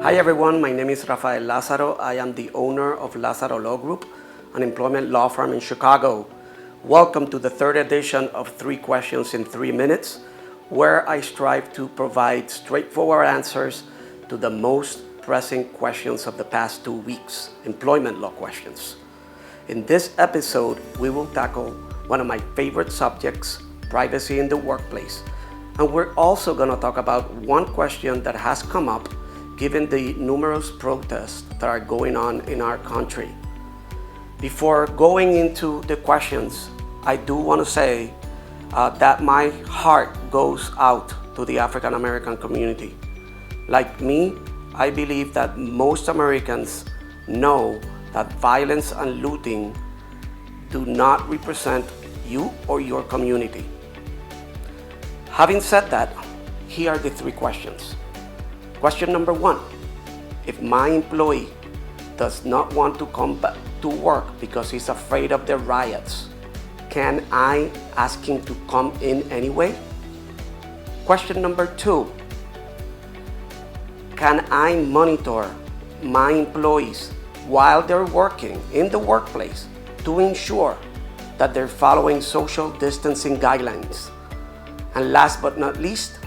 Hi everyone, my name is Rafael Lazaro. I am the owner of Lazaro Law Group, an employment law firm in Chicago. Welcome to the third edition of 3 Questions in 3 Minutes, where I strive to provide straightforward answers to the most pressing questions of the past 2 weeks, employment law questions. In this episode, we will tackle one of my favorite subjects, privacy in the workplace. And we're also going to talk about one question that has come up given the numerous protests that are going on in our country. Before going into the questions, I do want to say that my heart goes out to the African American community. Like me, I believe that most Americans know that violence and looting do not represent you or your community. Having said that, here are the 3 questions. Question number 1, if my employee does not want to come back to work because he's afraid of the riots, can I ask him to come in anyway? Question number 2, can I monitor my employees while they're working in the workplace to ensure that they're following social distancing guidelines? And last but not least,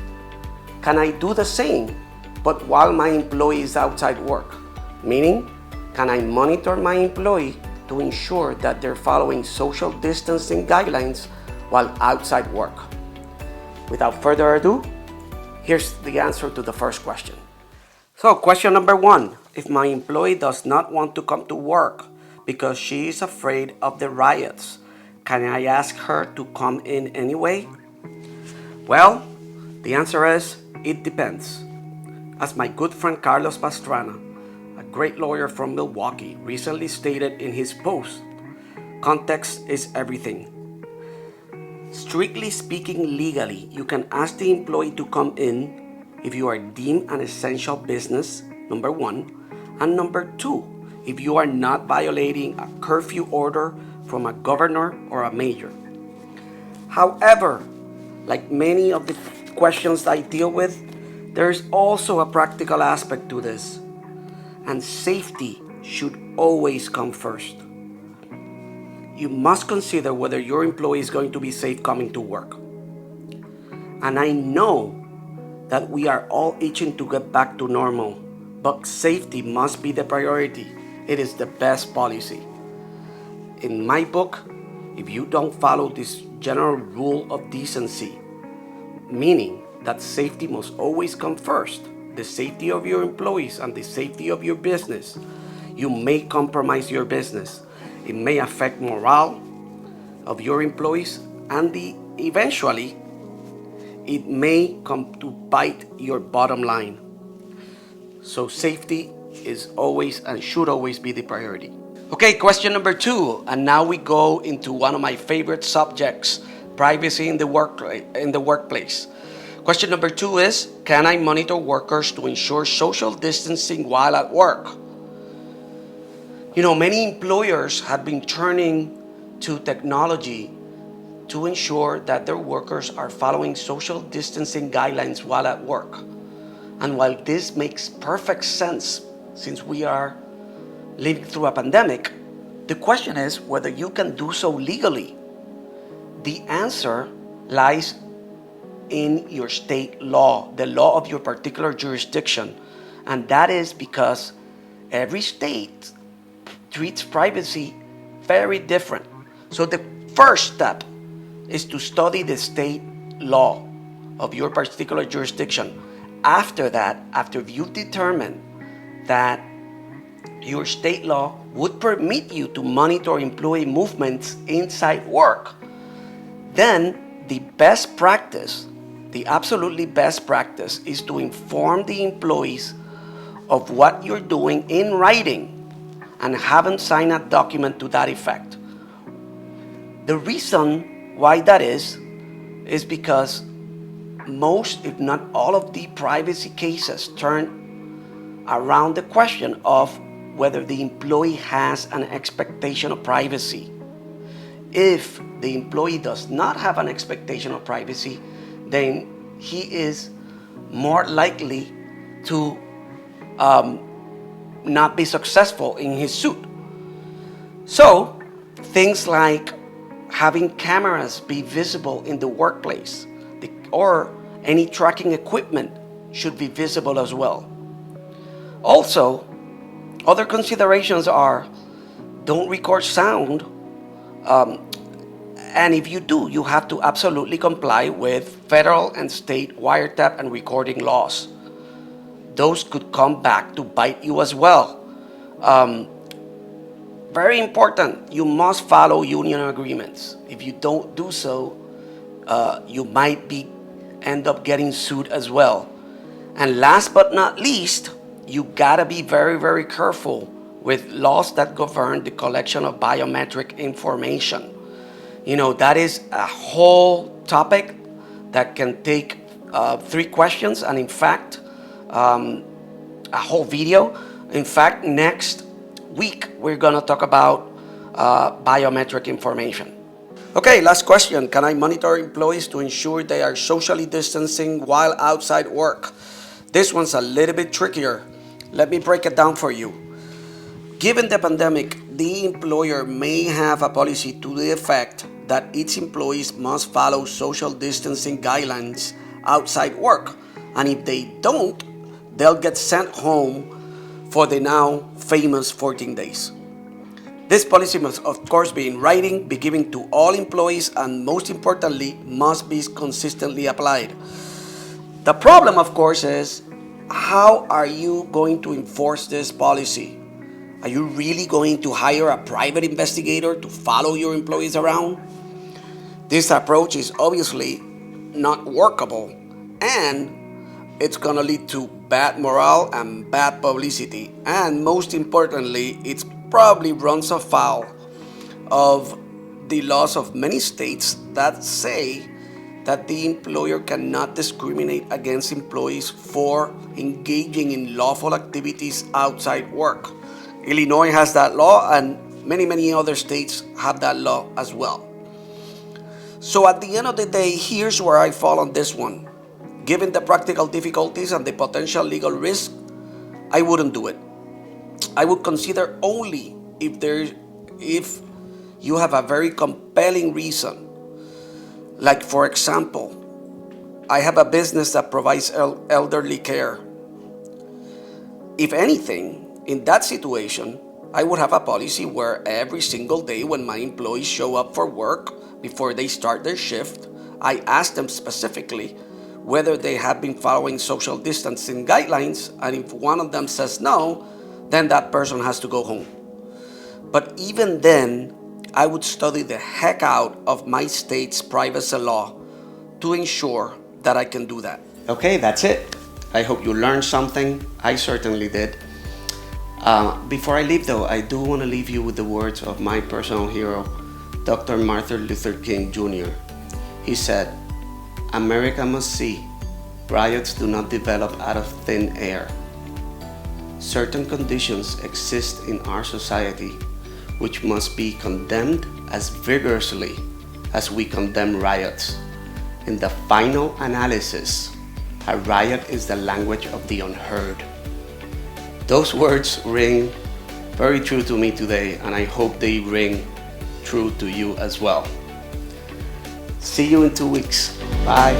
can I do the same but while my employee is outside work? Meaning, can I monitor my employee to ensure that they're following social distancing guidelines while outside work? Without further ado, here's the answer to the first question. So, question number 1, if my employee does not want to come to work because she is afraid of the riots, can I ask her to come in anyway? Well, the answer is, it depends. As my good friend Carlos Pastrana, a great lawyer from Milwaukee, recently stated in his post, context is everything. Strictly speaking, legally, you can ask the employee to come in if you are deemed an essential business, number 1, and number 2, if you are not violating a curfew order from a governor or a mayor. However, like many of the questions I deal with, there's also a practical aspect to this, and safety should always come first. You must consider whether your employee is going to be safe coming to work. And I know that we are all itching to get back to normal, but safety must be the priority. It is the best policy. In my book, if you don't follow this general rule of decency, meaning that safety must always come first, the safety of your employees and the safety of your business, you may compromise your business. It may affect morale of your employees, and eventually it may come to bite your bottom line. So safety is always and should always be the priority. Okay, question number 2, and now we go into one of my favorite subjects, privacy in the workplace. Question number 2 is, can I monitor workers to ensure social distancing while at work? You know, many employers have been turning to technology to ensure that their workers are following social distancing guidelines while at work. And while this makes perfect sense since we are living through a pandemic, the question is whether you can do so legally. The answer lies in your state law, the law of your particular jurisdiction. And that is because every state treats privacy very different. So the first step is to study the state law of your particular jurisdiction. After that, after you determine that your state law would permit you to monitor employee movements inside work, then the best practice, the absolutely best practice, is to inform the employees of what you're doing in writing and have them sign a document to that effect. The reason why that is because most, if not all, of the privacy cases turn around the question of whether the employee has an expectation of privacy. If the employee does not have an expectation of privacy, then he is more likely to not be successful in his suit. So things like having cameras be visible in the workplace, or any tracking equipment should be visible as well. Also, other considerations are don't record sound, and if you do, you have to absolutely comply with federal and state wiretap and recording laws. Those could come back to bite you as well. Very important, you must follow union agreements. If you don't do so, you might end up getting sued as well. And last but not least, you gotta be very, very careful with laws that govern the collection of biometric information. That is a whole topic that can take 3 questions, and in fact, a whole video. In fact, next week, we're gonna talk about biometric information. Okay, last question. Can I monitor employees to ensure they are socially distancing while outside work? This one's a little bit trickier. Let me break it down for you. Given the pandemic, the employer may have a policy to the effect that its employees must follow social distancing guidelines outside work. And if they don't, they'll get sent home for the now famous 14 days. This policy must, of course, be in writing, be given to all employees, and most importantly, must be consistently applied. The problem, of course, is how are you going to enforce this policy? Are you really going to hire a private investigator to follow your employees around? This approach is obviously not workable, and it's going to lead to bad morale and bad publicity. And most importantly, it probably runs afoul of the laws of many states that say that the employer cannot discriminate against employees for engaging in lawful activities outside work. Illinois has that law, and many other states have that law as well. So at the end of the day, here's where I fall on this one. Given the practical difficulties and the potential legal risk, I wouldn't do it. I would consider only if you have a very compelling reason. Like, for example, I have a business that provides elderly care. If anything, in that situation, I would have a policy where every single day when my employees show up for work, before they start their shift, I ask them specifically whether they have been following social distancing guidelines, and if one of them says no, then that person has to go home. But even then, I would study the heck out of my state's privacy law to ensure that I can do that. Okay, that's it. I hope you learned something. I certainly did. Before I leave though, I do want to leave you with the words of my personal hero, Dr. Martin Luther King Jr. He said, "America must see riots do not develop out of thin air. Certain conditions exist in our society which must be condemned as vigorously as we condemn riots. In the final analysis, a riot is the language of the unheard." Those words ring very true to me today, and I hope they ring true to you as well. See you in 2 weeks. Bye.